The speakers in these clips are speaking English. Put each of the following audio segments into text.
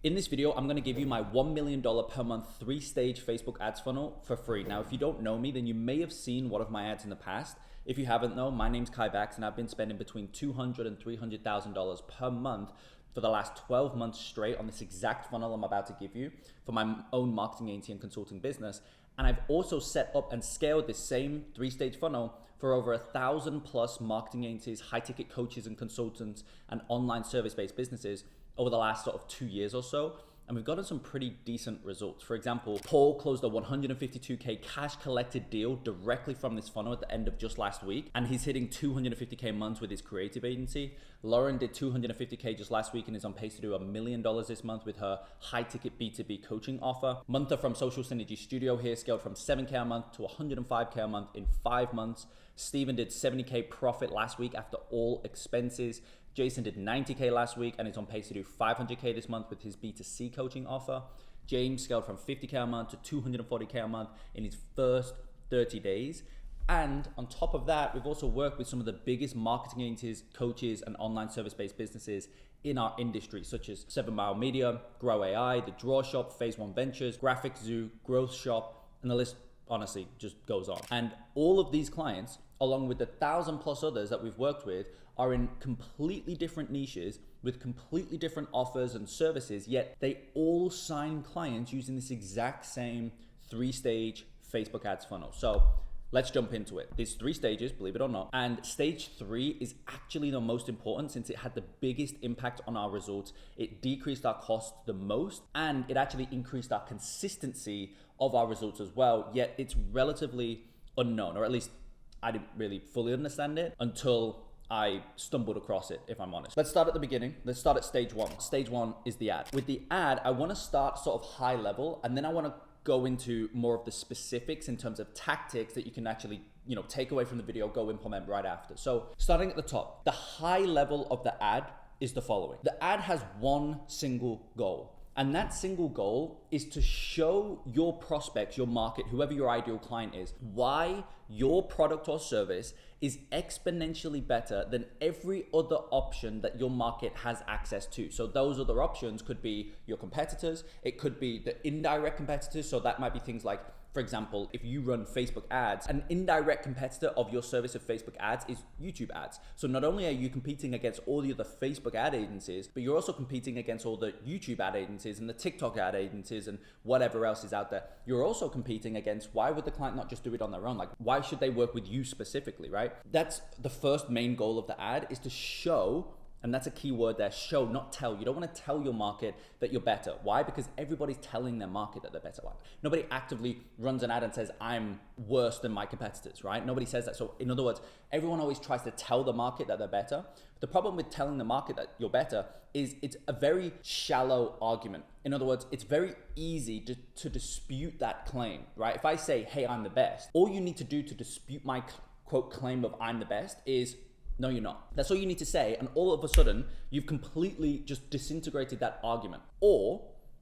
In this video, I'm gonna give you my $1 million per month 3-stage Facebook ads funnel for free. Now, if you don't know me, then you may have seen one of my ads in the past. If you haven't though, my name's Kai Bax and I've been spending between $200,000 and $300,000 per month for the last 12 months straight on this exact funnel I'm about to give you for my own marketing agency and consulting business. And I've also set up and scaled this same 3-stage funnel for over 1,000 plus marketing agencies, high ticket coaches and consultants, and online service-based businesses over the last sort of 2 years or so. And we've gotten some pretty decent results. For example, Paul closed a 152K cash collected deal directly from this funnel at the end of just last week. And he's hitting 250K months with his creative agency. Lauren did 250K just last week and is on pace to do $1 million this month with her high ticket B2B coaching offer. Muntha from Social Synergy Studio here scaled from 7K a month to 105K a month in 5 months. Stephen did 70K profit last week after all expenses. Jason did 90K last week and is on pace to do 500K this month with his B2C coaching offer. James scaled from 50K a month to 240K a month in his first 30 days. And on top of that, we've also worked with some of the biggest marketing agencies, coaches, and online service-based businesses in our industry, such as 7 Mile Media, Grow AI, The Draw Shop, Phase One Ventures, Graphic Zoo, Growth Shop, and the list honestly just goes on. And all of these clients, along with the 1,000 plus others that we've worked with, are in completely different niches with completely different offers and services, yet they all sign clients using this exact same 3-stage Facebook ads funnel. So let's jump into it. There's 3 stages, believe it or not. And stage 3 is actually the most important since it had the biggest impact on our results. It decreased our costs the most, and it actually increased our consistency of our results as well. Yet it's relatively unknown, or at least I didn't really fully understand it until I stumbled across it, if I'm honest. Let's start at the beginning. Let's start at stage 1. Stage 1 is the ad. With the ad, I want to start sort of high level, and then I want to go into more of the specifics in terms of tactics that you can actually, take away from the video, go implement right after. So starting at the top, the high level of the ad is the following. The ad has one single goal. And that single goal is to show your prospects, your market, whoever your ideal client is, why your product or service is exponentially better than every other option that your market has access to. So those other options could be your competitors, it could be the indirect competitors. So that might be things like, for example, if you run Facebook ads, an indirect competitor of your service of Facebook ads is YouTube ads. So not only are you competing against all the other Facebook ad agencies, but you're also competing against all the YouTube ad agencies and the TikTok ad agencies and whatever else is out there. You're also competing against, why would the client not just do it on their own? Like, why should they work with you specifically, right? That's the first main goal of the ad, is to show. And that's a key word there, show, not tell. You don't want to tell your market that you're better. Why? Because everybody's telling their market that they're better. Like, nobody actively runs an ad and says, I'm worse than my competitors, right? Nobody says that. So in other words, everyone always tries to tell the market that they're better. The problem with telling the market that you're better is it's a very shallow argument. In other words, it's very easy to dispute that claim, right? If I say, hey, I'm the best, all you need to do to dispute my quote claim of I'm the best is, no, you're not. That's all you need to say. And all of a sudden, you've completely just disintegrated that argument. Or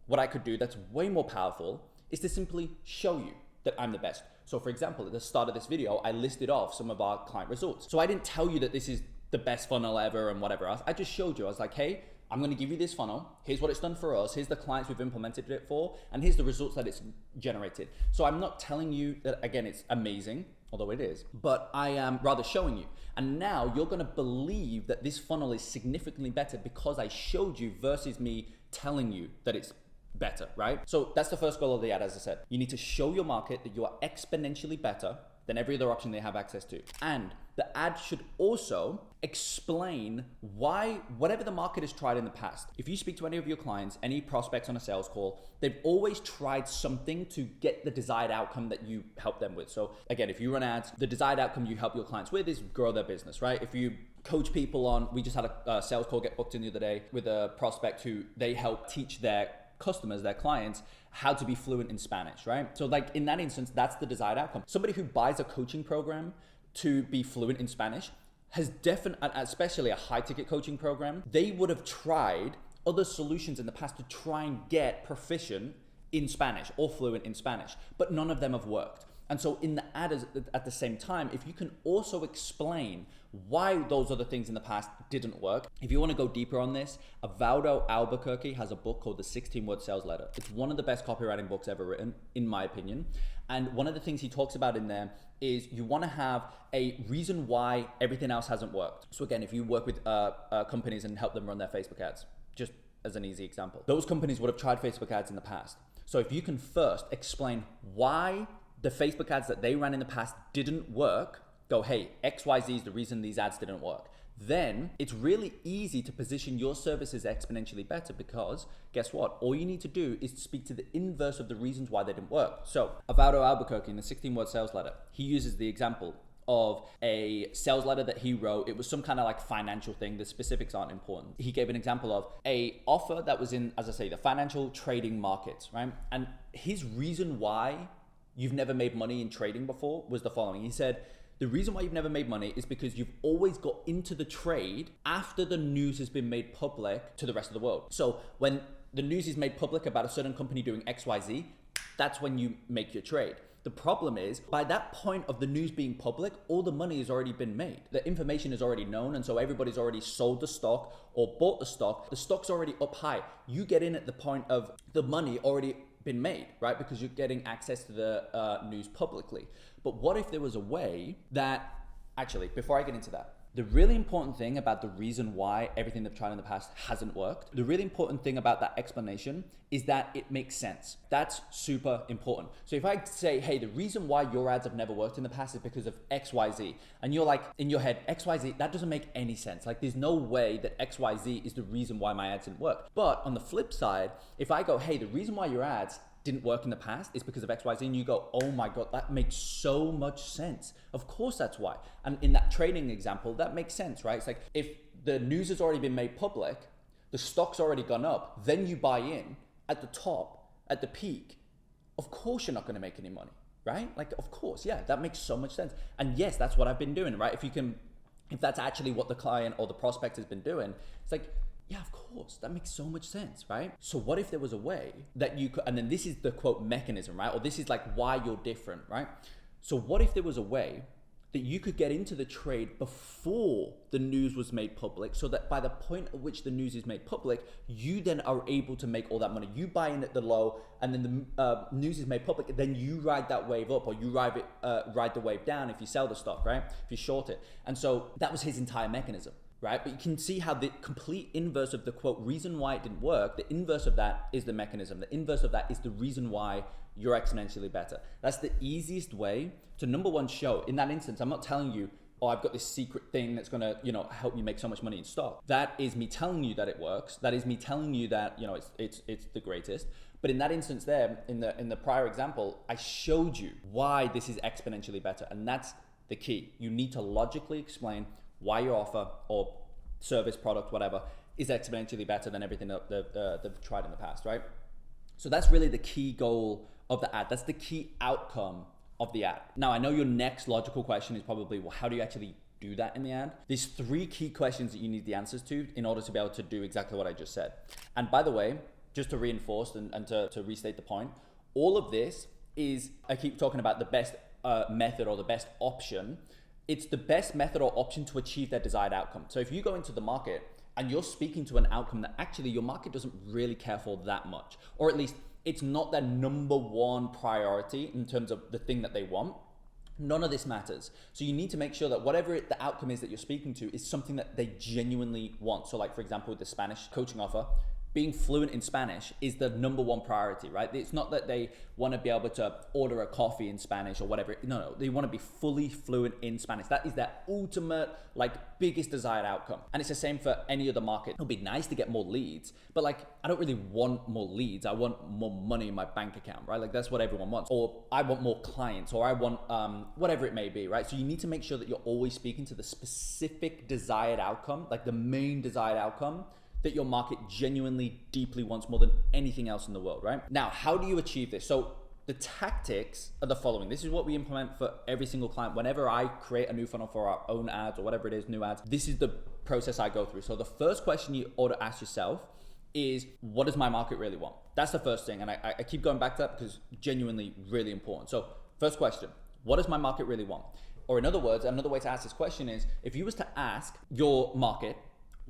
what I could do that's way more powerful is to simply show you that I'm the best. So for example, at the start of this video, I listed off some of our client results. So I didn't tell you that this is the best funnel ever and whatever else. I just showed you. I was like, hey, I'm going to give you this funnel. Here's what it's done for us. Here's the clients we've implemented it for. And here's the results that it's generated. So I'm not telling you that, again, it's amazing, although it is, but I am rather showing you. And now you're going to believe that this funnel is significantly better because I showed you versus me telling you that it's better, right? So that's the first goal of the ad, as I said. You need to show your market that you are exponentially better than every other option they have access to. And the ad should also explain why whatever the market has tried in the past. If you speak to any of your clients, any prospects on a sales call, they've always tried something to get the desired outcome that you help them with. So again, if you run ads, the desired outcome you help your clients with is grow their business, right? If you coach people on, we just had a sales call get booked in the other day with a prospect who they help teach their customers, their clients, how to be fluent in Spanish, right? So like in that instance, that's the desired outcome. Somebody who buys a coaching program to be fluent in Spanish has definitely, especially a high ticket coaching program, they would have tried other solutions in the past to try and get proficient in Spanish or fluent in Spanish, but none of them have worked. And so in the ad at the same time, if you can also explain why those other things in the past didn't work. If you want to go deeper on this, Evaldo Albuquerque has a book called The 16-Word Sales Letter. It's one of the best copywriting books ever written, in my opinion. And one of the things he talks about in there is you want to have a reason why everything else hasn't worked. So again, if you work with companies and help them run their Facebook ads, just as an easy example, those companies would have tried Facebook ads in the past. So if you can first explain why the Facebook ads that they ran in the past didn't work, go, hey, XYZ is the reason these ads didn't work. Then it's really easy to position your services exponentially better, because guess what? All you need to do is speak to the inverse of the reasons why they didn't work. So Evaldo Albuquerque in the 16-Word Sales Letter, he uses the example of a sales letter that he wrote. It was some kind of like financial thing. The specifics aren't important. He gave an example of a offer that was in, as I say, the financial trading markets, right? And his reason why you've never made money in trading before was the following. He said, the reason why you've never made money is because you've always got into the trade after the news has been made public to the rest of the world. So when the news is made public about a certain company doing XYZ, that's when you make your trade. The problem is, by that point of the news being public, all the money has already been made. The information is already known, and so everybody's already sold the stock or bought the stock. The stock's already up high. You get in at the point of the money already been made, right? Because you're getting access to the news publicly. But what if there was a way that, actually, before I get into that, the really important thing about the reason why everything they've tried in the past hasn't worked, the really important thing about that explanation is that it makes sense. That's super important. So if I say, hey, the reason why your ads have never worked in the past is because of XYZ, and you're like, in your head, XYZ, that doesn't make any sense. Like, there's no way that XYZ is the reason why my ads didn't work. But on the flip side, if I go, hey, the reason why your ads didn't work in the past is because of XYZ, and you go, oh my God, that makes so much sense. Of course that's why. And in that trading example, that makes sense, right? It's like, if the news has already been made public, the stock's already gone up, then you buy in at the top, at the peak, of course you're not gonna make any money, right? Like, of course, yeah, that makes so much sense. And yes, that's what I've been doing, right? If that's actually what the client or the prospect has been doing, it's like, yeah, of course, that makes so much sense, right? So what if there was a way that you could, and then this is the quote mechanism, right? Or this is like why you're different, right? So what if there was a way that you could get into the trade before the news was made public, so that by the point at which the news is made public, you then are able to make all that money. You buy in at the low, and then the news is made public, then you ride that wave up, or you ride the wave down if you sell the stock, right? If you short it. And so that was his entire mechanism. Right? But you can see how the complete inverse of the quote reason why it didn't work, the inverse of that is the mechanism. The inverse of that is the reason why you're exponentially better. That's the easiest way to, number one, show. In that instance, I'm not telling you, oh, I've got this secret thing that's gonna, help you make so much money in stock. That is me telling you that it works. That is me telling you that, it's the greatest. But in that instance there, in the prior example, I showed you why this is exponentially better. And that's the key. You need to logically explain why your offer or service, product, whatever, is exponentially better than everything that they've tried in the past, right? So that's really the key goal of the ad. That's the key outcome of the ad. Now, I know your next logical question is probably, well, how do you actually do that in the ad? There's 3 key questions that you need the answers to in order to be able to do exactly what I just said. And by the way, just to reinforce and to restate the point, all of this is, I keep talking about the best method or the best option. It's the best method or option to achieve their desired outcome. So if you go into the market and you're speaking to an outcome that actually your market doesn't really care for that much, or at least it's not their number one priority in terms of the thing that they want, none of this matters. So you need to make sure that whatever the outcome is that you're speaking to is something that they genuinely want. So like, for example, with the Spanish coaching offer, being fluent in Spanish is the number one priority, right? It's not that they want to be able to order a coffee in Spanish or whatever. No, they want to be fully fluent in Spanish. That is their ultimate, biggest desired outcome. And it's the same for any other market. It'll be nice to get more leads, but I don't really want more leads. I want more money in my bank account, right? That's what everyone wants. Or I want more clients, or I want whatever it may be, right? So you need to make sure that you're always speaking to the specific desired outcome, like the main desired outcome that your market genuinely deeply wants more than anything else in the world, right? Now, how do you achieve this? So the tactics are the following. This is what we implement for every single client. Whenever I create a new funnel for our own ads or whatever it is, new ads, this is the process I go through. So the first question you ought to ask yourself is, what does my market really want? That's the first thing. And I keep going back to that because it's genuinely really important. So first question, what does my market really want? Or in other words, another way to ask this question is, if you was to ask your market,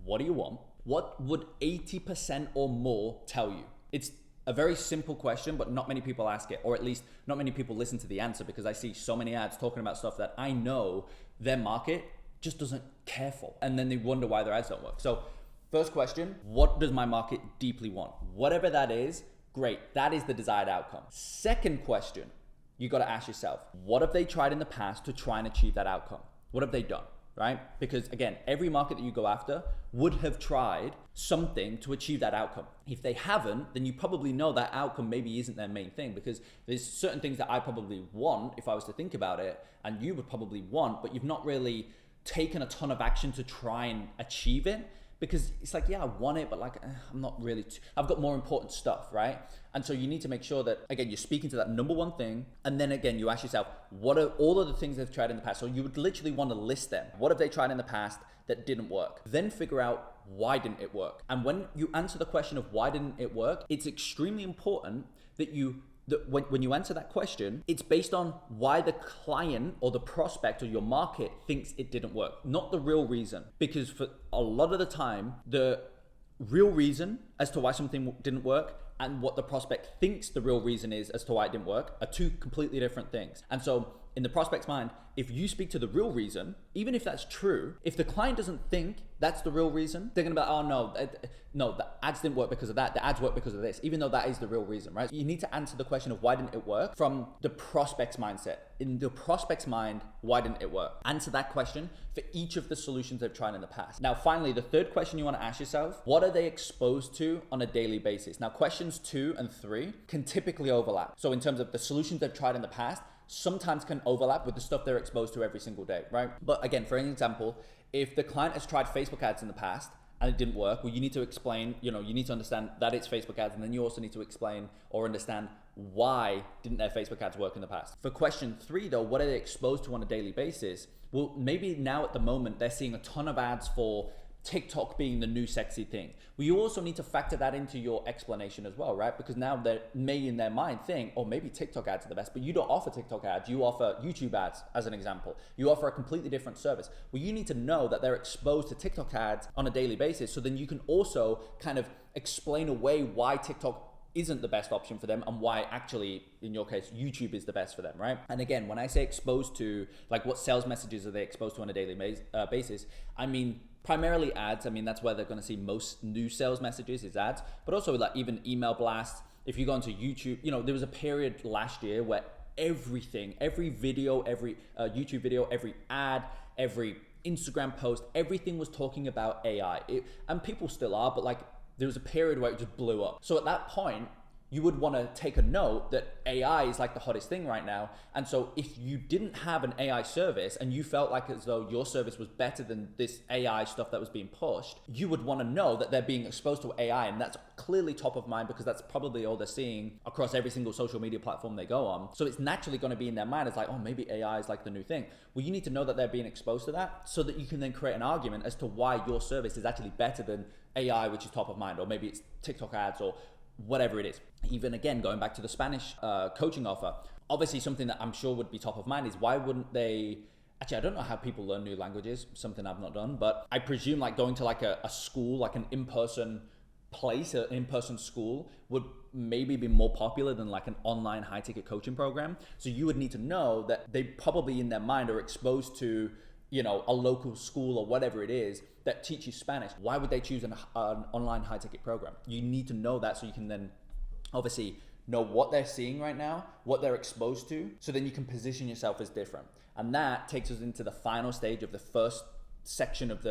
what do you want? What would 80% or more tell you? It's a very simple question, but not many people ask it, or at least not many people listen to the answer, because I see so many ads talking about stuff that I know their market just doesn't care for. And then they wonder why their ads don't work. So first question, what does my market deeply want? Whatever that is, great. That is the desired outcome. Second question, you got to ask yourself, what have they tried in the past to try and achieve that outcome? What have they done? Right? Because again, every market that you go after would have tried something to achieve that outcome. If they haven't, then you probably know that outcome maybe isn't their main thing, because there's certain things that I probably want if I was to think about it, and you would probably want, but you've not really taken a ton of action to try and achieve it. Because it's like, yeah, I want it, but like, I'm not really, I've got more important stuff, right? And so you need to make sure that, again, you're speaking to that number one thing. And then again, you ask yourself, what are all of the things they've tried in the past? So you would literally want to list them. What have they tried in the past that didn't work? Then figure out, why didn't it work? And when you answer the question of why didn't it work, it's extremely important that when you answer that question, it's based on why the client or the prospect or your market thinks it didn't work, not the real reason. Because for a lot of the time, the real reason as to why something didn't work and what the prospect thinks the real reason is as to why it didn't work are two completely different things. And so in the prospect's mind, if you speak to the real reason, even if that's true, if the client doesn't think that's the real reason, they're gonna be like, oh no, the ads didn't work because of that, the ads work because of this, even though that is the real reason, right? You need to answer the question of why didn't it work from the prospect's mindset. In the prospect's mind, why didn't it work? Answer that question for each of the solutions they've tried in the past. Now, finally, the third question you wanna ask yourself, what are they exposed to on a daily basis? Now, questions 2 and 3 can typically overlap. So in terms of the solutions they've tried in the past, sometimes can overlap with the stuff they're exposed to every single day, right? But again, for an example, if the client has tried Facebook ads in the past and it didn't work, well, you need to explain, you need to understand that it's Facebook ads, and then you also need to explain or understand why didn't their Facebook ads work in the past. For question 3 though, what are they exposed to on a daily basis? Well, maybe now at the moment, they're seeing a ton of ads for TikTok being the new sexy thing. Well, you also need to factor that into your explanation as well, right? Because now they may in their mind think, oh, maybe TikTok ads are the best, but you don't offer TikTok ads, you offer YouTube ads as an example. You offer a completely different service. Well, you need to know that they're exposed to TikTok ads on a daily basis, so then you can also kind of explain away why TikTok isn't the best option for them and why actually, in your case, YouTube is the best for them, right? And again, when I say exposed to, like what sales messages are they exposed to on a daily basis, I mean, primarily ads. I mean, that's where they're going to see most new sales messages is ads, but also like even email blasts. If you go onto YouTube, there was a period last year where everything, every video, every YouTube video, every ad, every Instagram post, everything was talking about AI. And people still are, but like there was a period where it just blew up. So at that point, you would want to take a note that AI is like the hottest thing right now. And so if you didn't have an AI service and you felt like as though your service was better than this AI stuff that was being pushed, you would want to know that they're being exposed to AI. And that's clearly top of mind because that's probably all they're seeing across every single social media platform they go on. So it's naturally going to be in their mind. It's like, oh, maybe AI is like the new thing. Well, you need to know that they're being exposed to that so that you can then create an argument as to why your service is actually better than AI, which is top of mind, or maybe it's TikTok ads or whatever it is. Even again, going back to the Spanish coaching offer, obviously something that I'm sure would be top of mind is why wouldn't they, actually I don't know how people learn new languages, something I've not done, but I presume like going to like a school, like an in-person place, an in-person school would maybe be more popular than like an online high ticket coaching program. So you would need to know that they probably in their mind are exposed to a local school or whatever it is that teaches Spanish. Why would they choose an online high ticket program? You need to know that so you can then obviously know what they're seeing right now, what they're exposed to, so then you can position yourself as different. And that takes us into the final stage of the first section of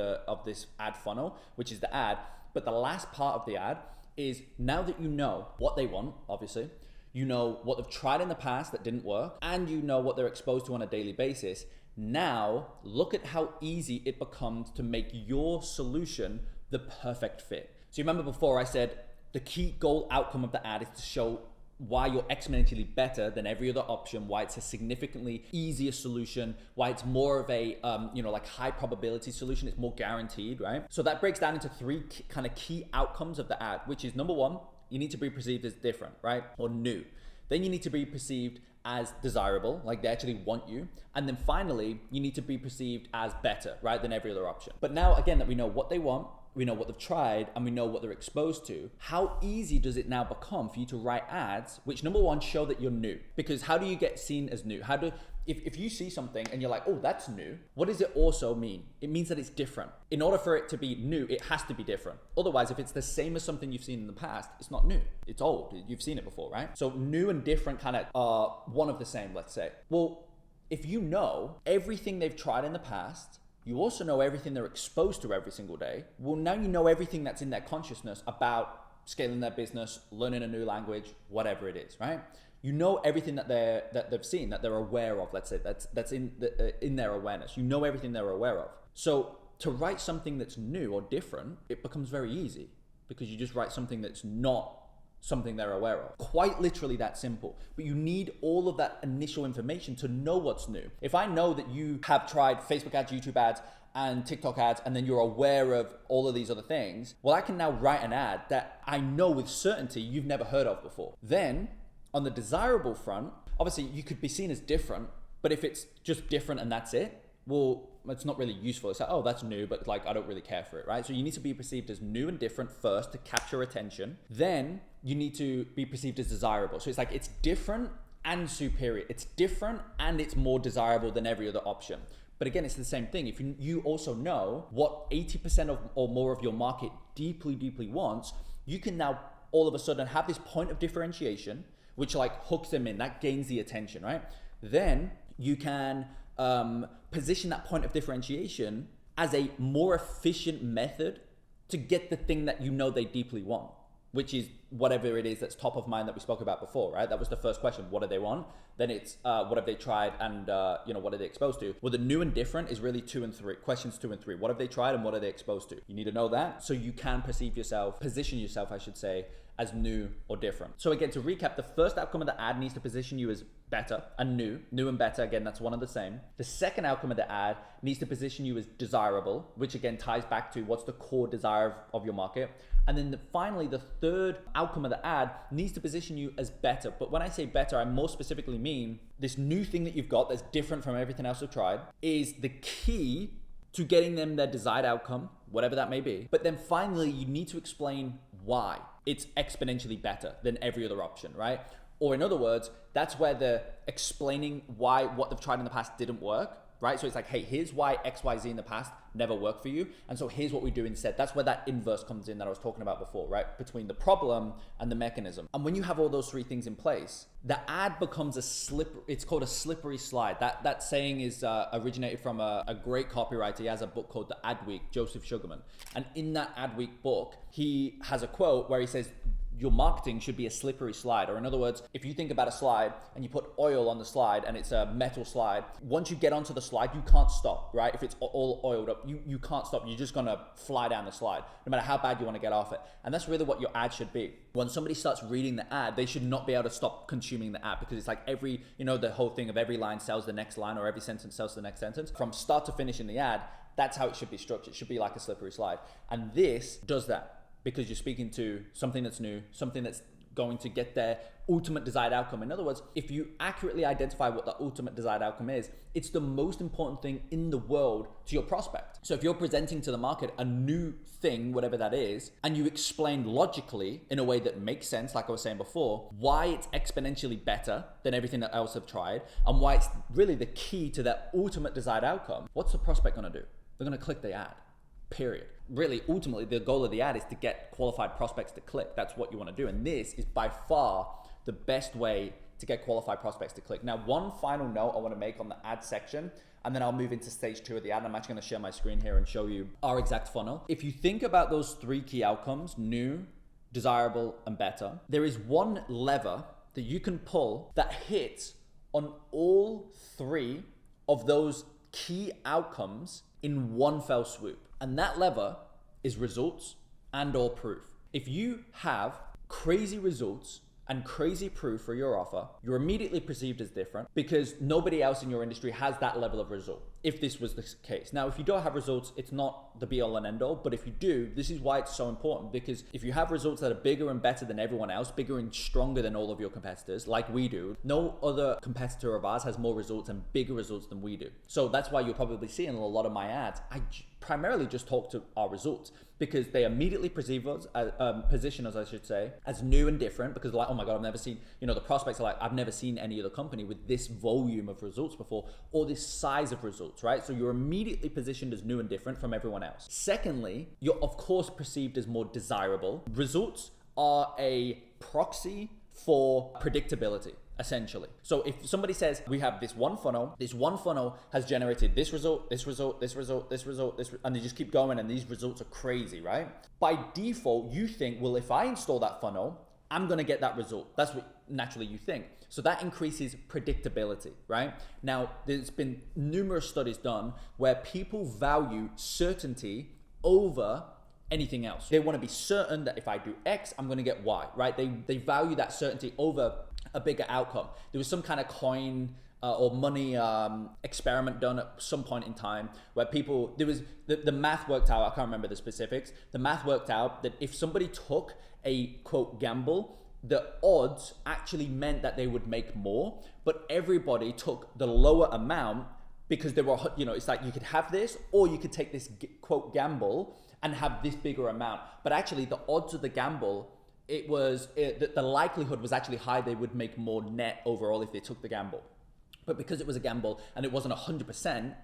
this ad funnel, which is the ad. But the last part of the ad is now that you know what they want, obviously, you know what they've tried in the past that didn't work, and you know what they're exposed to on a daily basis. Now, look at how easy it becomes to make your solution the perfect fit. So you remember before I said the key goal outcome of the ad is to show why you're exponentially better than every other option, why it's a significantly easier solution, why it's more of a, like high probability solution, it's more guaranteed, right? So that breaks down into 3 kind of key outcomes of the ad, which is number 1, you need to be perceived as different, right? Or new. Then you need to be perceived as desirable, like they actually want you. And then finally, you need to be perceived as better, right, than every other option. But now, again, that we know what they want, we know what they've tried, and we know what they're exposed to, how easy does it now become for you to write ads which, number one, show that you're new? Because how do you get seen as new? If you see something and you're like, oh, that's new, what does it also mean? It means that it's different. In order for it to be new, it has to be different. Otherwise, if it's the same as something you've seen in the past, it's not new. It's old. You've seen it before, right? So new and different kind of are one of the same, let's say. Well, if you know everything they've tried in the past, you also know everything they're exposed to every single day. Well, now you know everything that's in their consciousness about scaling their business, learning a new language, whatever it is, right? You know everything that they've seen, that they're aware of. Let's say that's in their awareness. You know everything they're aware of. So to write something that's new or different, it becomes very easy because you just write something that's not something they're aware of. Quite literally that simple. But you need all of that initial information to know what's new. If I know that you have tried Facebook ads, YouTube ads, and TikTok ads, and then you're aware of all of these other things, well, I can now write an ad that I know with certainty you've never heard of before. Then, on the desirable front, obviously you could be seen as different, but if it's just different and that's it, well, it's not really useful. It's like, oh, that's new, but like, I don't really care for it, right? So you need to be perceived as new and different first to capture attention. Then you need to be perceived as desirable. So it's like, it's different and superior. It's different and it's more desirable than every other option. But again, it's the same thing. If you also know what 80% of or more of your market deeply, deeply wants, you can now all of a sudden have this point of differentiation, which like hooks them in, that gains the attention, right? Then you can position that point of differentiation as a more efficient method to get the thing that you know they deeply want, which is whatever it is that's top of mind that we spoke about before, right? That was the first question. What do they want? Then it's what have they tried and what are they exposed to? Well, the new and different is really 2 and 3. Questions 2 and 3. What have they tried and what are they exposed to? You need to know that so you can position yourself, I should say, as new or different. So again, to recap, the first outcome of the ad needs to position you as better and new and better. Again, that's one and the same. The second outcome of the ad needs to position you as desirable, which again ties back to what's the core desire of your market. And then finally, the third outcome of the ad needs to position you as better. But when I say better, I more specifically mean this new thing that you've got that's different from everything else you've tried is the key to getting them their desired outcome, whatever that may be. But then finally, you need to explain why it's exponentially better than every other option, right? Or in other words, that's where the explaining why what they've tried in the past didn't work, right? So it's like, hey, here's why XYZ in the past never worked for you. And so here's what we do instead. That's where that inverse comes in that I was talking about before, right? Between the problem and the mechanism. And when you have all those three things in place, the ad becomes it's called a slippery slide. That saying is originated from a great copywriter. He has a book called The Adweek, Joseph Sugarman. And in that Adweek book, he has a quote where he says, your marketing should be a slippery slide. Or in other words, if you think about a slide and you put oil on the slide and it's a metal slide, once you get onto the slide, you can't stop, right? If it's all oiled up, you can't stop. You're just gonna fly down the slide, no matter how bad you wanna get off it. And that's really what your ad should be. When somebody starts reading the ad, they should not be able to stop consuming the ad because it's like the whole thing of every line sells the next line or every sentence sells the next sentence. From start to finish in the ad, that's how it should be structured. It should be like a slippery slide. And this does that. Because you're speaking to something that's new, something that's going to get their ultimate desired outcome. In other words, if you accurately identify what the ultimate desired outcome is, it's the most important thing in the world to your prospect. So if you're presenting to the market a new thing, whatever that is, and you explain logically in a way that makes sense, like I was saying before, why it's exponentially better than everything that else have tried, and why it's really the key to that ultimate desired outcome, what's the prospect gonna do? They're gonna click the ad. Period. Really, ultimately, the goal of the ad is to get qualified prospects to click. That's what you want to do. And this is by far the best way to get qualified prospects to click. Now, one final note I want to make on the ad section, and then I'll move into stage 2 of the ad. I'm actually going to share my screen here and show you our exact funnel. If you think about those 3 key outcomes, new, desirable, and better, there is one lever that you can pull that hits on all 3 of those key outcomes in one fell swoop. And that lever is results and or proof. If you have crazy results and crazy proof for your offer, you're immediately perceived as different because nobody else in your industry has that level of result, if this was the case. Now, if you don't have results, it's not the be all and end all, but if you do, this is why it's so important, because if you have results that are bigger and better than everyone else, bigger and stronger than all of your competitors, like we do, no other competitor of ours has more results and bigger results than we do. So that's why you'll probably see in a lot of my ads, I primarily just talk to our results because they immediately perceive us, position us, I should say, as new and different, because like, oh my God, I've never seen, the prospects are like, I've never seen any other company with this volume of results before, or this size of results, right? So you're immediately positioned as new and different from everyone else. Secondly, you're of course perceived as more desirable. Results are a proxy for predictability, essentially. So if somebody says we have this one funnel has generated this result, and they just keep going and these results are crazy, right? By default, you think, well, if I install that funnel, I'm gonna get that result. That's what naturally you think. So that increases predictability, right? Now, there's been numerous studies done where people value certainty over anything else. They want to be certain that if I do X, I'm going to get Y, right? They value that certainty over a bigger outcome. There was some kind of coin or money experiment done at some point in time where people, there was, the math worked out, I can't remember the specifics, the math worked out that if somebody took a quote gamble, the odds actually meant that they would make more, but everybody took the lower amount because they were, it's like you could have this or you could take this quote gamble and have this bigger amount. But actually the odds of the gamble, the likelihood was actually high they would make more net overall if they took the gamble. But because it was a gamble and it wasn't 100%,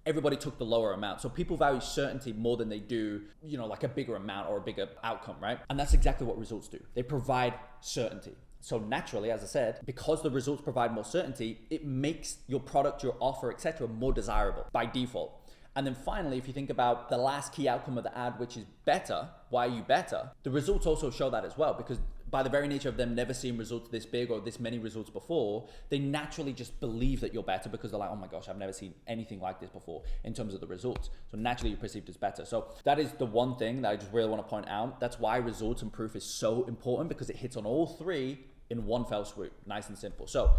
everybody took the lower amount. So people value certainty more than they do, like a bigger amount or a bigger outcome, right? And that's exactly what results do. They provide certainty. So naturally, as I said, because the results provide more certainty, it makes your product, your offer, etc., more desirable by default. And then finally, if you think about the last key outcome of the ad, which is better, why are you better? The results also show that as well, because by the very nature of them never seeing results this big or this many results before, they naturally just believe that you're better because they're like, oh my gosh, I've never seen anything like this before in terms of the results. So naturally you're perceived as better. So that is the one thing that I just really want to point out. That's why results and proof is so important, because it hits on all three in one fell swoop, nice and simple. So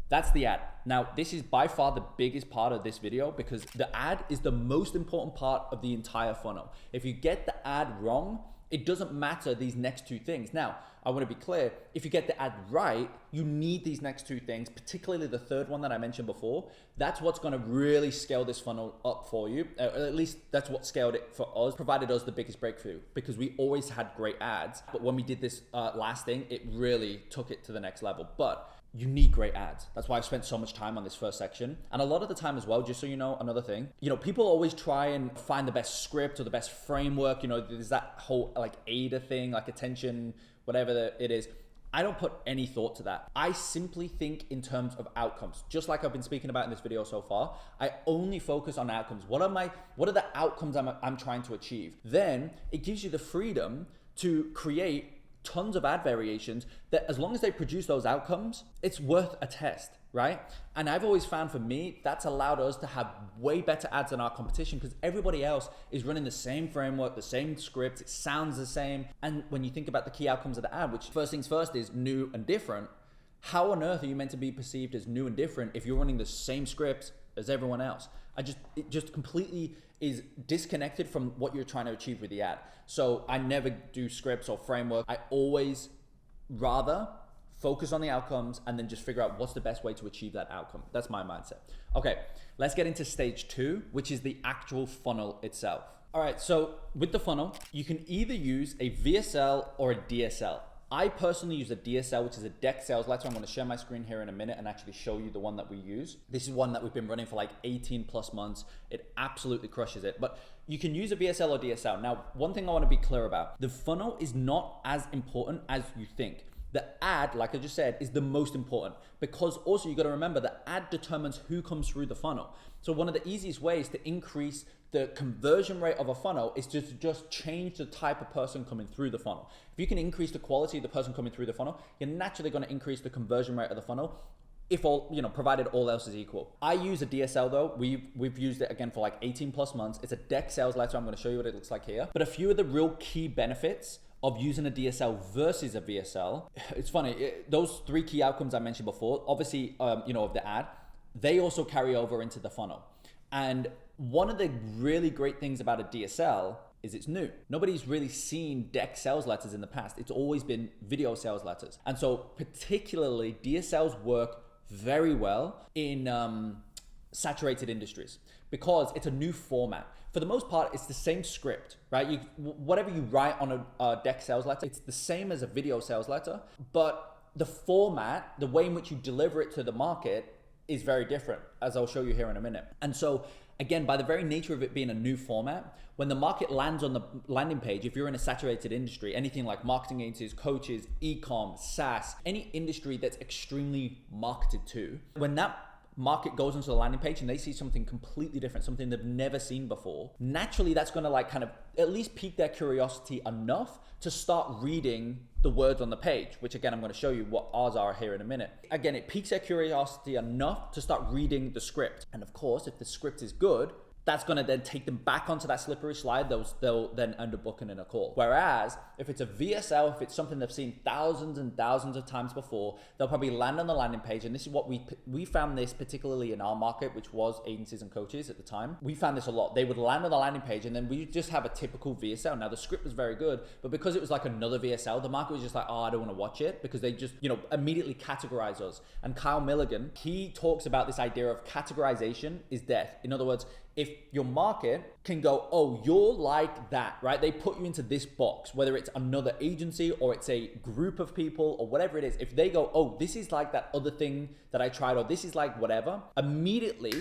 that's the ad. Now, this is by far the biggest part of this video because the ad is the most important part of the entire funnel. If you get the ad wrong, it doesn't matter these next two things. Now, I want to be clear, if you get the ad right, you need these next two things, particularly the third one that I mentioned before. That's what's going to really scale this funnel up for you. At least that's what scaled it for us, provided us the biggest breakthrough, because we always had great ads. But when we did this last thing, it really took it to the next level. But you need great ads. That's why I've spent so much time on this first section. And a lot of the time as well, just so you know, another thing, people always try and find the best script or the best framework. There's that whole like AIDA thing, like attention, whatever it is. I don't put any thought to that. I simply think in terms of outcomes. Just like I've been speaking about in this video so far, I only focus on outcomes. What are the outcomes I'm trying to achieve? Then it gives you the freedom to create tons of ad variations that, as long as they produce those outcomes, it's worth a test, right? And I've always found, for me, that's allowed us to have way better ads than our competition, because everybody else is running the same framework, the same script, it sounds the same. And when you think about the key outcomes of the ad, which first things first is new and different, how on earth are you meant to be perceived as new and different if you're running the same script as everyone else? It just completely is disconnected from what you're trying to achieve with the ad. So I never do scripts or framework. I always rather focus on the outcomes and then just figure out what's the best way to achieve that outcome. That's my mindset. Okay, let's get into stage 2, which is the actual funnel itself. All right, so with the funnel, you can either use a VSL or a DSL. I personally use a DSL, which is a direct sales letter. I'm going to share my screen here in a minute and actually show you the one that we use. This is one that we've been running for like 18 plus months. It absolutely crushes it. But you can use a VSL or DSL. Now, one thing I want to be clear about, the funnel is not as important as you think. The ad, like I just said, is the most important, because also you got to remember the ad determines who comes through the funnel. So one of the easiest ways to increase the conversion rate of a funnel is to just change the type of person coming through the funnel. If you can increase the quality of the person coming through the funnel, you're naturally going to increase the conversion rate of the funnel, if all, provided all else is equal. I use a DSL though. We've used it again for like 18 plus months. It's a direct sales letter. I'm going to show you what it looks like here. But a few of the real key benefits of using a DSL versus a VSL, it's funny, those three key outcomes I mentioned before, obviously, of the ad, they also carry over into the funnel. And one of the really great things about a DSL is it's new. Nobody's really seen deck sales letters in the past. It's always been video sales letters. And so particularly DSLs work very well in saturated industries because it's a new format. For the most part, it's the same script, right? Whatever you write on a deck sales letter, it's the same as a video sales letter, but the format, the way in which you deliver it to the market is very different, as I'll show you here in a minute. And so again, by the very nature of it being a new format, when the market lands on the landing page, if you're in a saturated industry, anything like marketing agencies, coaches, e-com, SaaS, any industry that's extremely marketed to, when that market goes onto the landing page and they see something completely different, something they've never seen before, naturally that's going to like kind of at least pique their curiosity enough to start reading the words on the page, which again, I'm going to show you what ours are here in a minute. Again, it piques their curiosity enough to start reading the script. And of course, if the script is good, that's going to then take them back onto that slippery slide. They'll then end up booking in a call. Whereas if it's a VSL, if it's something they've seen thousands and thousands of times before, they'll probably land on the landing page. And this is what we found this particularly in our market, which was agencies and coaches at the time. We found this a lot. They would land on the landing page and then we just have a typical VSL. Now the script was very good, but because it was like another VSL, the market was just like, oh, I don't want to watch it because they just, immediately categorize us. And Kyle Milligan, he talks about this idea of categorization is death. In other words, if your market can go, oh, you're like that, right? They put you into this box, whether it's another agency or it's a group of people or whatever it is. If they go, oh, this is like that other thing that I tried, or this is like whatever, immediately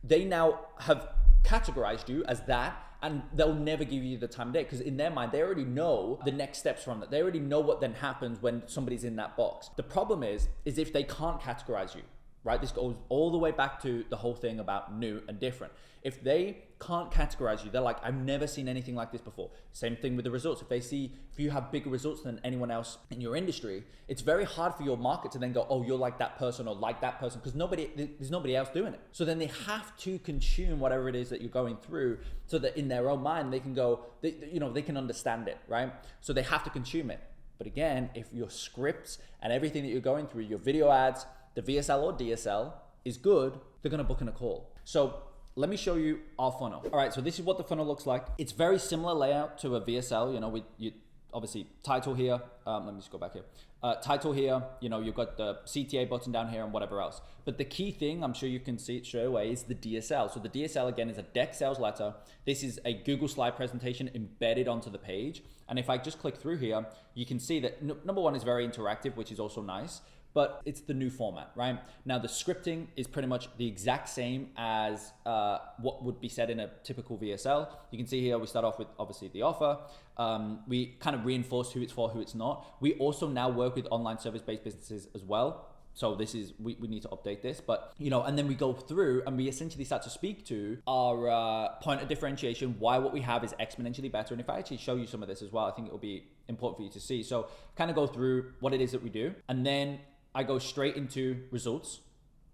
they now have categorized you as that, and they'll never give you the time of day because in their mind, they already know the next steps from that. They already know what then happens when somebody's in that box. The problem is if they can't categorize you, right? This goes all the way back to the whole thing about new and different. If they can't categorize you, they're like, I've never seen anything like this before. Same thing with the results. If you have bigger results than anyone else in your industry, it's very hard for your market to then go, oh, you're like that person or like that person, because there's nobody else doing it. So then they have to consume whatever it is that you're going through so that in their own mind, they can go, they can understand it, right? So they have to consume it. But again, if your scripts and everything that you're going through, your video ads, the VSL or DSL is good, they're going to book in a call. So let me show you our funnel. All right, so this is what the funnel looks like. It's very similar layout to a VSL. You obviously title here. Let me just go back here. Title here, you've got the CTA button down here and whatever else. But the key thing, I'm sure you can see it straight away, is the DSL. So the DSL again is a deck sales letter. This is a Google slide presentation embedded onto the page. And if I just click through here, you can see that number one is very interactive, which is also nice. But it's the new format, right? Now the scripting is pretty much the exact same as what would be said in a typical VSL. You can see here, we start off with obviously the offer. We kind of reinforce who it's for, who it's not. We also now work with online service-based businesses as well. So this is, we need to update this, but and then we go through and we essentially start to speak to our point of differentiation, why what we have is exponentially better. And if I actually show you some of this as well, I think it will be important for you to see. So kind of go through what it is that we do. And then I go straight into results,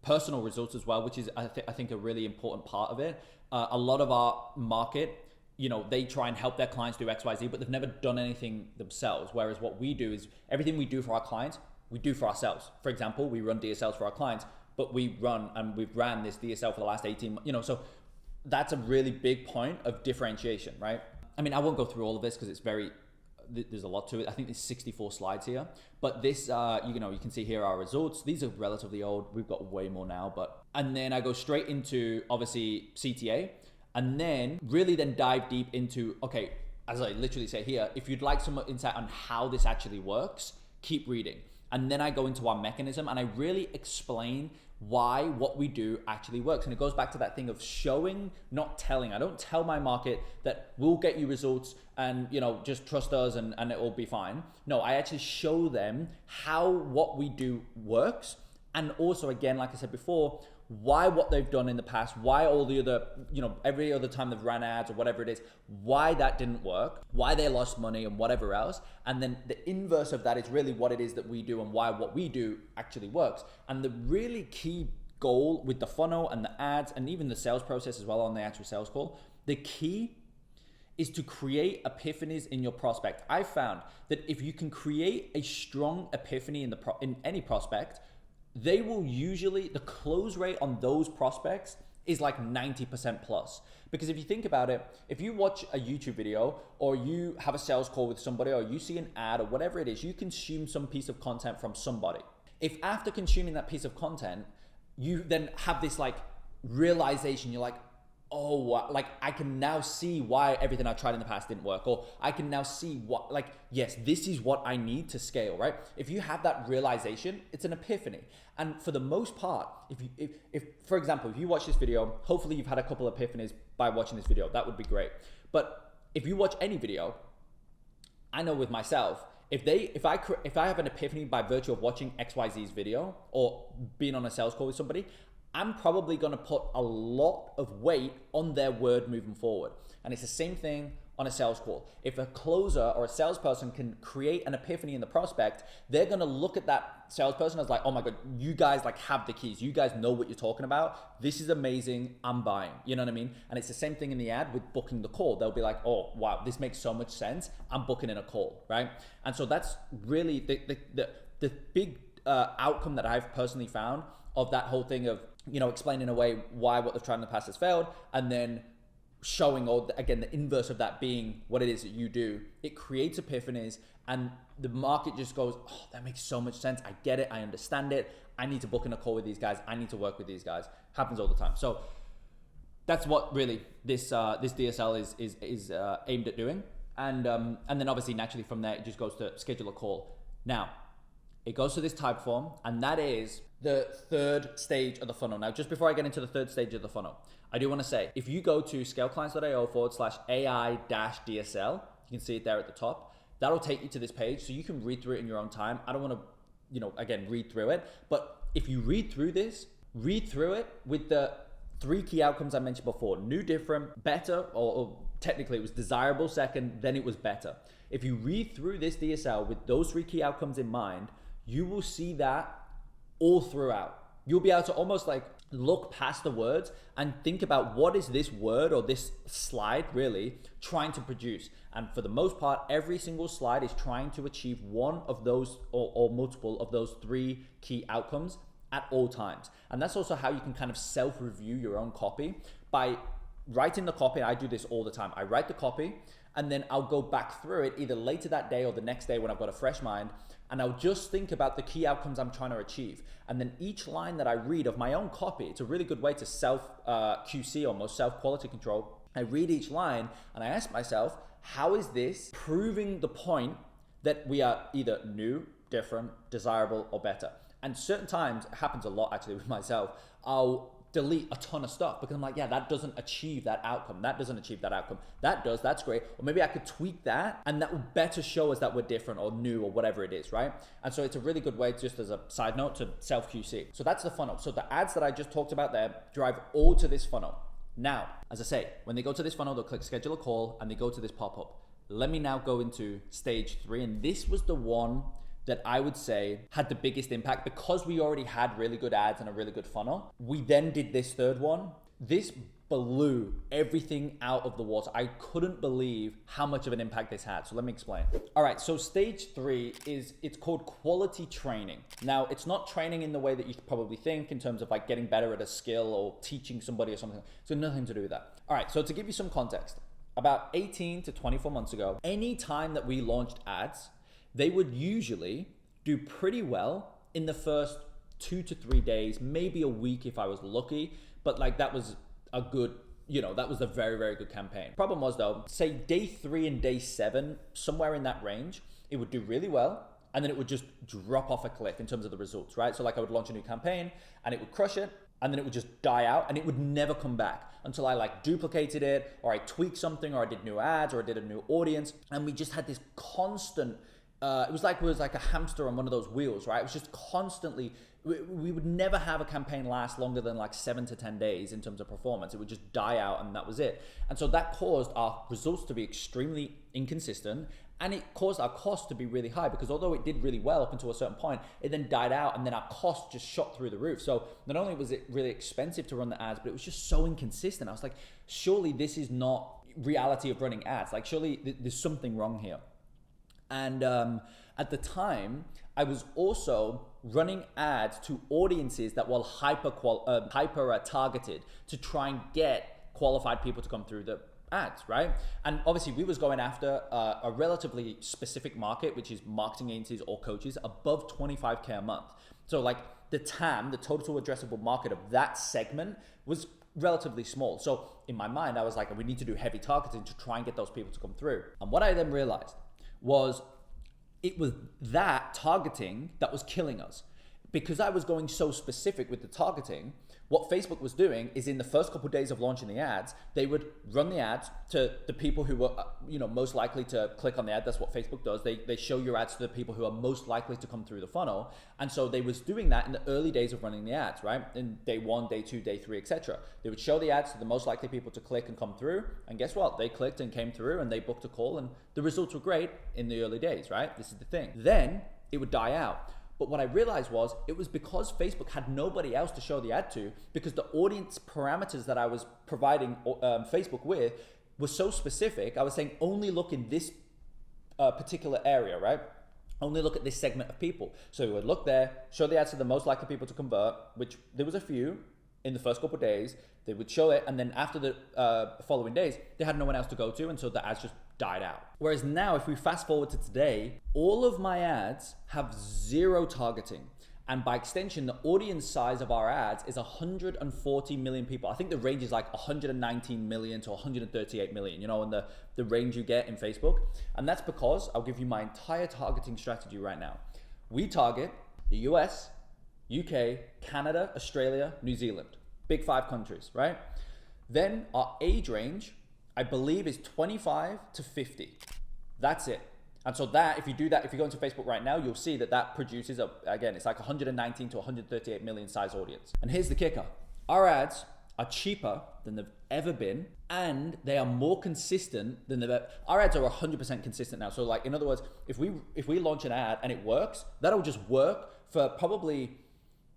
personal results as well, which is I think a really important part of it. A lot of our market, they try and help their clients do X, Y, Z, but they've never done anything themselves. Whereas what we do is everything we do for our clients, we do for ourselves. For example, we run DSLs for our clients, but we've ran this DSL for the last 18 months, so that's a really big point of differentiation, right? I mean, I won't go through all of this because there's a lot to it. I think there's 64 slides here, but this, you can see here our results. These are relatively old. We've got way more now, and then I go straight into obviously CTA, and then really then dive deep into, okay, as I literally say here, if you'd like some insight on how this actually works, keep reading. And then I go into our mechanism and I really explain why what we do actually works. And it goes back to that thing of showing, not telling. I don't tell my market that we'll get you results and just trust us and it will be fine. No, I actually show them how what we do works. And also, again, like I said before, why what they've done in the past, why all the other, every other time they've ran ads or whatever it is, why that didn't work, why they lost money and whatever else. And then the inverse of that is really what it is that we do and why what we do actually works. And the really key goal with the funnel and the ads and even the sales process as well on the actual sales call, the key is to create epiphanies in your prospect. I found that if you can create a strong epiphany in any prospect, they will usually, the close rate on those prospects is like 90% plus. Because if you think about it, if you watch a YouTube video or you have a sales call with somebody or you see an ad or whatever it is, you consume some piece of content from somebody. If after consuming that piece of content, you then have this like realization, you're like, oh, like I can now see why everything I tried in the past didn't work, or I can now see what, like, yes, this is what I need to scale, right? If you have that realization, it's an epiphany. And for the most part, if for example, if you watch this video, hopefully you've had a couple of epiphanies by watching this video, that would be great. But if you watch any video, I know with myself, if I have an epiphany by virtue of watching XYZ's video or being on a sales call with somebody, I'm probably gonna put a lot of weight on their word moving forward. And it's the same thing on a sales call. If a closer or a salesperson can create an epiphany in the prospect, they're gonna look at that salesperson as like, oh my God, you guys like have the keys. You guys know what you're talking about. This is amazing, I'm buying. You know what I mean? And it's the same thing in the ad with booking the call. They'll be like, oh wow, this makes so much sense. I'm booking in a call, right? And so that's really the big outcome that I've personally found of that whole thing of, you know, explaining away why what they've tried in the past has failed, and then showing all again the inverse of that being what it is that you do. It creates epiphanies, and the market just goes, oh, that makes so much sense. I get it. I understand it. I need to book in a call with these guys. I need to work with these guys. Happens all the time. So that's what really this DSL is aimed at doing. And then obviously naturally from there it just goes to schedule a call. Now it goes to this type form, and that is the third stage of the funnel. Now, just before I get into the third stage of the funnel, I do want to say, if you go to scaleclients.io/AI-DSL, you can see it there at the top. That'll take you to this page, so you can read through it in your own time. I don't want to, you know, again, read through it, but if you read through this, read through it with the 3 key outcomes I mentioned before: new, different, better, or technically it was desirable second, then it was better. If you read through this DSL with those 3 key outcomes in mind, you will see that all throughout. You'll be able to almost like look past the words and think about what is this word or this slide really trying to produce. And for the most part, every single slide is trying to achieve one of those or multiple of those 3 key outcomes at all times. And that's also how you can kind of self-review your own copy by writing the copy. I do this all the time. I write the copy and then I'll go back through it either later that day or the next day when I've got a fresh mind, and I'll just think about the key outcomes I'm trying to achieve. And then each line that I read of my own copy, it's a really good way to self QC, almost self-quality control. I read each line and I ask myself, how is this proving the point that we are either new, different, desirable, or better? And certain times, it happens a lot actually with myself, I'll delete a ton of stuff because I'm like, yeah, that doesn't achieve that outcome. That doesn't achieve that outcome. That does, that's great. Or maybe I could tweak that and that would better show us that we're different or new or whatever it is, right? And so it's a really good way, just as a side note, to self-QC. So that's the funnel. So the ads that I just talked about there drive all to this funnel. Now, as I say, when they go to this funnel, they'll click schedule a call and they go to this pop-up. Let me now go into stage 3. And this was the one that I would say had the biggest impact because we already had really good ads and a really good funnel. We then did this third one. This blew everything out of the water. I couldn't believe how much of an impact this had. So let me explain. All right, so stage 3 it's called quality training. Now, it's not training in the way that you probably think in terms of like getting better at a skill or teaching somebody or something. It's got nothing to do with that. All right, so to give you some context, about 18 to 24 months ago, any time that we launched ads, they would usually do pretty well in the first 2 to 3 days, maybe a week if I was lucky, but like that was a good, you know, that was a very, very good campaign. Problem was though, say day 3 and day 7, somewhere in that range, it would do really well, and then it would just drop off a cliff in terms of the results, right? So like I would launch a new campaign and it would crush it, and then it would just die out and it would never come back until I like duplicated it, or I tweaked something, or I did new ads, or I did a new audience. And we just had this constant, it was like a hamster on one of those wheels, right? It was just constantly, we would never have a campaign last longer than like 7 to 10 days in terms of performance. It would just die out and that was it. And so that caused our results to be extremely inconsistent, and it caused our cost to be really high because although it did really well up until a certain point, it then died out and then our cost just shot through the roof. So not only was it really expensive to run the ads, but it was just so inconsistent. I was like, surely this is not, reality of running ads. Like surely there's something wrong here. And at the time, I was also running ads to audiences that were hyper targeted to try and get qualified people to come through the ads, right? And obviously we was going after a relatively specific market, which is marketing agencies or coaches above 25K a month. So like the TAM, the total addressable market of that segment was relatively small. So in my mind, I was like, we need to do heavy targeting to try and get those people to come through. And what I then realized was it was that targeting that was killing us. Because I was going so specific with the targeting, what Facebook was doing is in the first couple of days of launching the ads, they would run the ads to the people who were most likely to click on the ad. That's what Facebook does. They show your ads to the people who are most likely to come through the funnel. And so they was doing that in the early days of running the ads, right? In day 1, day 2, day 3, etc. They would show the ads to the most likely people to click and come through. And guess what? They clicked and came through and they booked a call and the results were great in the early days, right? This is the thing. Then it would die out. But what I realized was it was because Facebook had nobody else to show the ad to, because the audience parameters that I was providing Facebook with were so specific. I was saying only look in this particular area, right? Only look at this segment of people. So we would look there, show the ads to the most likely people to convert, which there was a few in the first couple of days. They would show it, and then after the following days, they had no one else to go to, and so the ads just died out. Whereas now, if we fast forward to today, all of my ads have zero targeting. And by extension, the audience size of our ads is 140 million people. I think the range is like 119 million to 138 million, and the range you get in Facebook. And that's because I'll give you my entire targeting strategy right now. We target the US, UK, Canada, Australia, New Zealand. Big 5 countries, right? Then our age range, I believe, is 25 to 50. That's it. And so that, if you do that, if you go into Facebook right now, you'll see that produces, again, it's like 119 to 138 million size audience. And here's the kicker. Our ads are cheaper than they've ever been, and they are more consistent than our ads are 100% consistent now. So like, in other words, if we launch an ad and it works, that'll just work for probably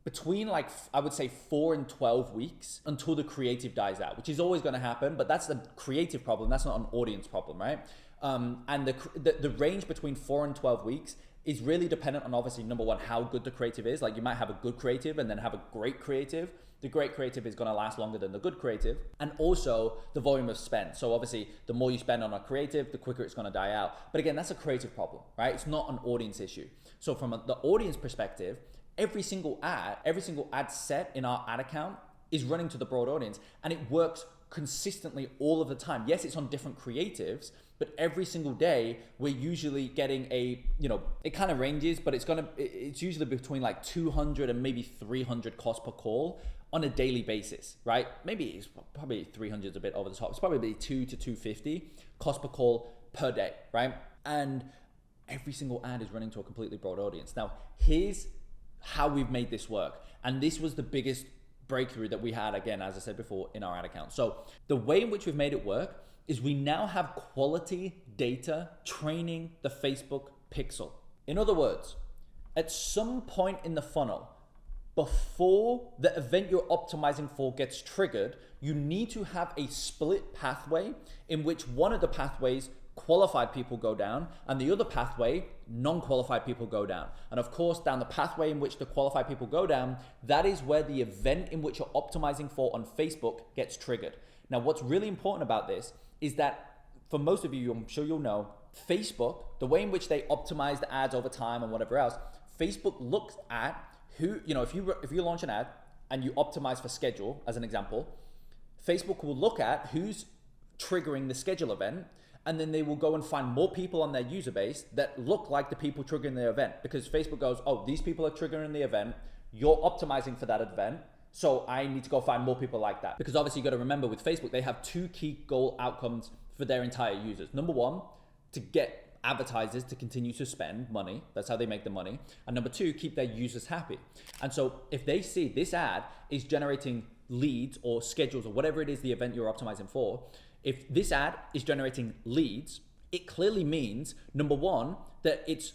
between like, I would say 4 and 12 weeks until the creative dies out, which is always going to happen, but that's the creative problem. That's not an audience problem, right? And the range between 4 and 12 weeks is really dependent on, obviously, number one, how good the creative is. Like you might have a good creative and then have a great creative. The great creative is going to last longer than the good creative, and also the volume of spend. So obviously, the more you spend on a creative, the quicker it's going to die out. But again, that's a creative problem, right? It's not an audience issue. So from the audience perspective, every single ad set in our ad account is running to the broad audience, and it works consistently all of the time. Yes, it's on different creatives, but every single day we're usually getting it kind of ranges, but it's usually between like 200 and maybe 300 cost per call on a daily basis, right? Maybe it's probably 300 is a bit over the top. It's probably 2 to 250 cost per call per day, right? And every single ad is running to a completely broad audience. Now, here's how we've made this work. And this was the biggest breakthrough that we had, again, as I said before, in our ad account. So the way in which we've made it work is we now have quality data training the Facebook pixel. In other words, at some point in the funnel, before the event you're optimizing for gets triggered, you need to have a split pathway in which one of the pathways qualified people go down and the other pathway, non-qualified people go down. And of course, down the pathway in which the qualified people go down, that is where the event in which you're optimizing for on Facebook gets triggered. Now, what's really important about this is that for most of you, I'm sure you'll know, Facebook, the way in which they optimize the ads over time and whatever else, Facebook looks at who, if you launch an ad and you optimize for schedule, as an example, Facebook will look at who's triggering the schedule event, and then they will go and find more people on their user base that look like the people triggering the event, because Facebook goes, oh, these people are triggering the event, you're optimizing for that event, so I need to go find more people like that. Because obviously you got to remember, with Facebook, they have 2 key goal outcomes for their entire users. Number one, to get advertisers to continue to spend money. That's how they make the money. And number 2, keep their users happy. And so if they see this ad is generating leads or schedules or whatever it is the event you're optimizing for, if this ad is generating leads, it clearly means, number one, that it's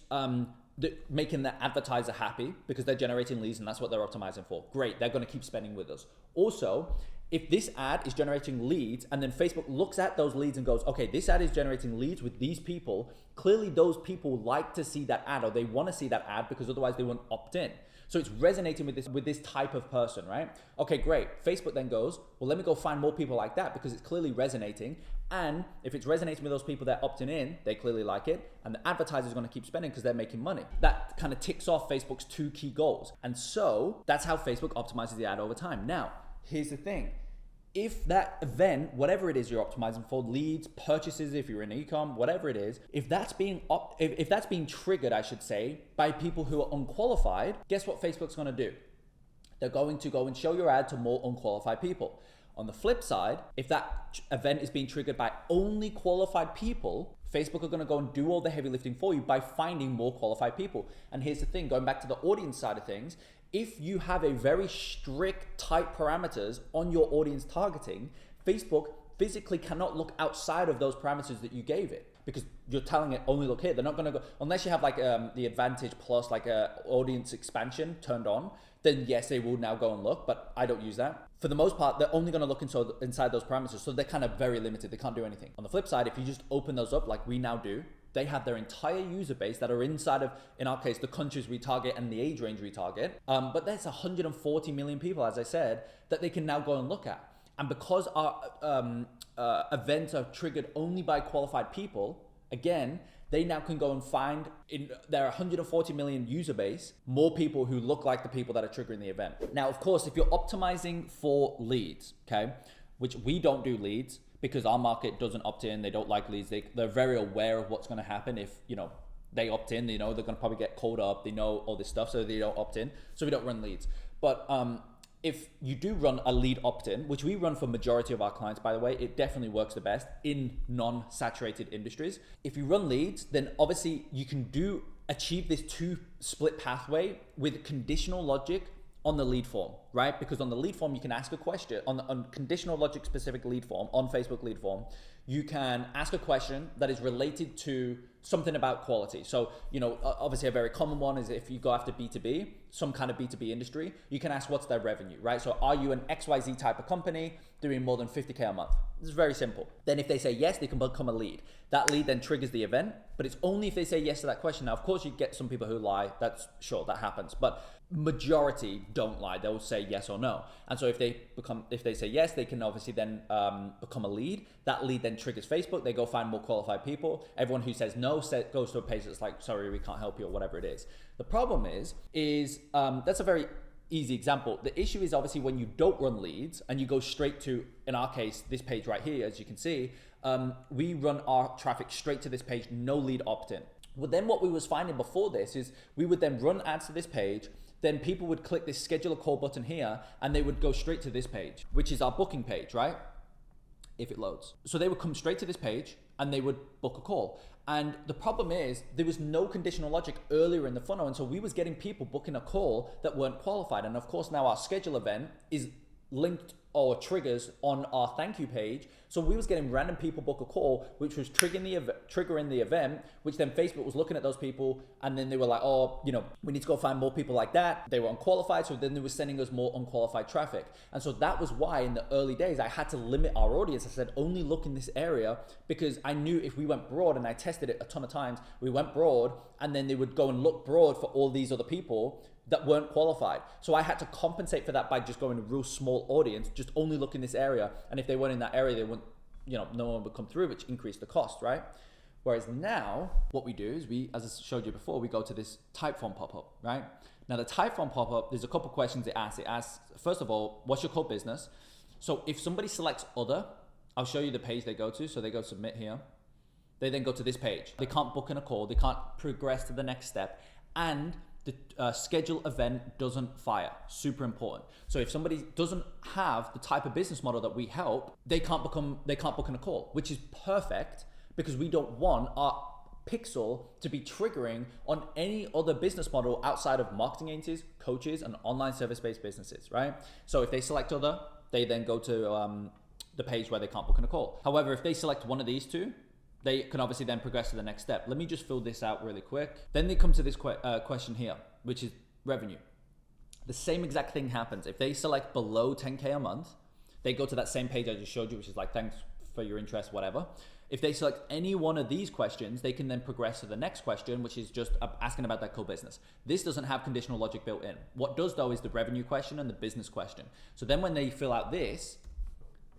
making the advertiser happy because they're generating leads and that's what they're optimizing for. Great, they're going to keep spending with us. Also, if this ad is generating leads and then Facebook looks at those leads and goes, okay, this ad is generating leads with these people, clearly those people like to see that ad, or they want to see that ad because otherwise they won't opt in. So it's resonating with this type of person, right? Okay, great. Facebook then goes, well, let me go find more people like that because it's clearly resonating. And if it's resonating with those people that are opting in, they clearly like it. And the advertiser's going to keep spending because they're making money. That kind of ticks off Facebook's 2 key goals. And so that's how Facebook optimizes the ad over time. Now, here's the thing. If that event, whatever it is you're optimizing for, leads, purchases, if you're in e-com, whatever it is, if that's being triggered, I should say, by people who are unqualified, guess what Facebook's going to do? They're going to go and show your ad to more unqualified people. On the flip side, if that event is being triggered by only qualified people, Facebook are going to go and do all the heavy lifting for you by finding more qualified people. And here's the thing, going back to the audience side of things, if you have a very strict, tight parameters on your audience targeting, Facebook physically cannot look outside of those parameters that you gave it because you're telling it only look here. They're not going to go, unless you have like the Advantage Plus, like a audience expansion turned on, then yes, they will now go and look, but I don't use that. For the most part, they're only going to look inside those parameters, so they're kind of very limited. They can't do anything. On the flip side, if you just open those up like we now do, they have their entire user base that are inside of, in our case, the countries we target and the age range we target. But there's 140 million people, as I said, that they can now go and look at. And because our events are triggered only by qualified people, again, they now can go and find in their 140 million user base, more people who look like the people that are triggering the event. Now, of course, if you're optimizing for leads, okay, which we don't do leads, because our market doesn't opt in, they don't like leads. They're very aware of what's going to happen if, they opt in. They know they're going to probably get called up. They know all this stuff, so they don't opt in. So we don't run leads. But if you do run a lead opt-in, which we run for majority of our clients, by the way, it definitely works the best in non-saturated industries. If you run leads, then obviously you can achieve this 2-split pathway with conditional logic on the lead form, right? Because on the lead form, you can ask a question on conditional logic specific lead form, on Facebook lead form, you can ask a question that is related to something about quality. So, obviously a very common one is if you go after B2B, some kind of B2B industry, you can ask what's their revenue, right? So are you an XYZ type of company doing more than 50K a month? This is very simple. Then if they say yes, they can become a lead. That lead then triggers the event, but it's only if they say yes to that question. Now, of course, you get some people who lie. That's sure, that happens. But majority don't lie. They'll say yes or no. And so if they say yes, they can obviously then become a lead. That lead then triggers Facebook. They go find more qualified people. Everyone who says no goes to a page that's like, sorry, we can't help you, or whatever it is. The problem is that's a very easy example. The issue is obviously when you don't run leads and you go straight to, in our case, this page right here, as you can see, we run our traffic straight to this page, no lead opt-in. Well, then what we was finding before this is we would then run ads to this page, then people would click this schedule a call button here and they would go straight to this page, which is our booking page, right? If it loads. So they would come straight to this page and they would book a call. And the problem is there was no conditional logic earlier in the funnel. And so we was getting people booking a call that weren't qualified. And of course now our schedule event is linked or triggers on our thank you page. So we was getting random people book a call, which was triggering the event, which then Facebook was looking at those people. And then they were like, oh, we need to go find more people like that. They were unqualified. So then they were sending us more unqualified traffic. And so that was why in the early days, I had to limit our audience. I said, only look in this area, because I knew if we went broad, and I tested it a ton of times, we went broad and then they would go and look broad for all these other people that weren't qualified. So I had to compensate for that by just going to a real small audience, just only look in this area. And if they weren't in that area, they wouldn't, no one would come through, which increased the cost, right? Whereas now what we do is as I showed you before, we go to this Typeform pop-up, right? Now the Typeform pop-up, there's a couple questions it asks. It asks, first of all, what's your core business? So if somebody selects other, I'll show you the page they go to. So they go submit here. They then go to this page. They can't book in a call. They can't progress to the next step. And the schedule event doesn't fire. Super important. So if somebody doesn't have the type of business model that we help, they can't book in a call, which is perfect because we don't want our pixel to be triggering on any other business model outside of marketing agencies, coaches, and online service-based businesses, right? So if they select other, they then go to the page where they can't book in a call. However, if they select one of these two, they can obviously then progress to the next step. Let me just fill this out really quick. Then they come to this question here, which is revenue. The same exact thing happens. If they select below 10K a month, they go to that same page I just showed you, which is like, thanks for your interest, whatever. If they select any one of these questions, they can then progress to the next question, which is just asking about that cool business. This doesn't have conditional logic built in. What does though is the revenue question and the business question. So then when they fill out this,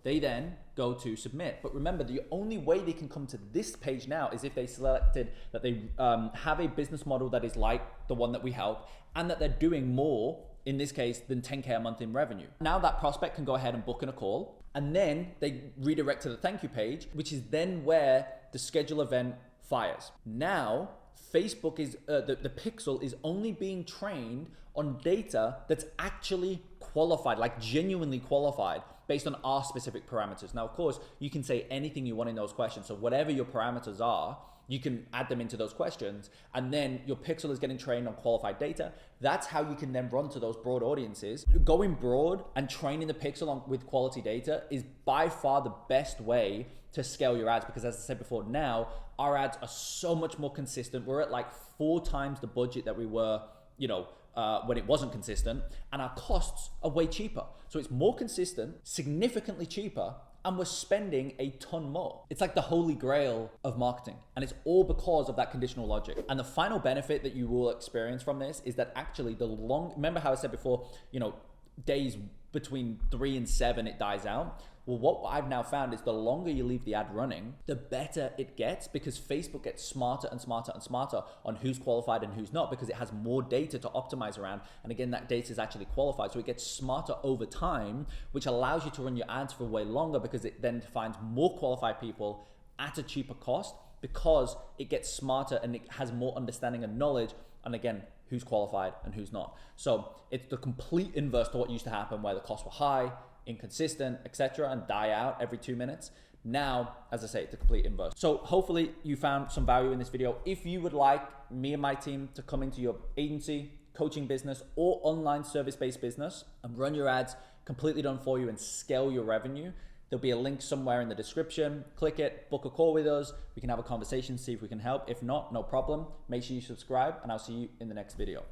they then go to submit. But remember, the only way they can come to this page now is if they selected that they have a business model that is like the one that we help, and that they're doing more, in this case, than 10K a month in revenue. Now that prospect can go ahead and book in a call, and then they redirect to the thank you page, which is then where the schedule event fires. Now, Facebook is, the pixel is only being trained on data that's actually qualified, like genuinely qualified, based on our specific parameters. Now, of course, you can say anything you want in those questions. So whatever your parameters are, you can add them into those questions, and then your pixel is getting trained on qualified data. That's how you can then run to those broad audiences. Going broad and training the pixel on with quality data is by far the best way to scale your ads, because as I said before, now our ads are so much more consistent. We're at like 4 times the budget that we were, when it wasn't consistent, and our costs are way cheaper. So it's more consistent, significantly cheaper, and we're spending a ton more. It's like the holy grail of marketing, and it's all because of that conditional logic. And the final benefit that you will experience from this is that actually remember how I said before, days between 3 and 7, it dies out. Well, what I've now found is the longer you leave the ad running, the better it gets, because Facebook gets smarter and smarter and smarter on who's qualified and who's not, because it has more data to optimize around. And again, that data is actually qualified. So it gets smarter over time, which allows you to run your ads for way longer, because it then finds more qualified people at a cheaper cost, because it gets smarter and it has more understanding and knowledge. And again, who's qualified and who's not. So it's the complete inverse to what used to happen, where the costs were high, inconsistent, etc., and die out every 2 minutes. Now, as I say, it's the complete inverse. So hopefully you found some value in this video. If you would like me and my team to come into your agency, coaching business, or online service-based business and run your ads completely done for you and scale your revenue, there'll be a link somewhere in the description. Click it, book a call with us. We can have a conversation, see if we can help. If not, no problem. Make sure you subscribe, and I'll see you in the next video.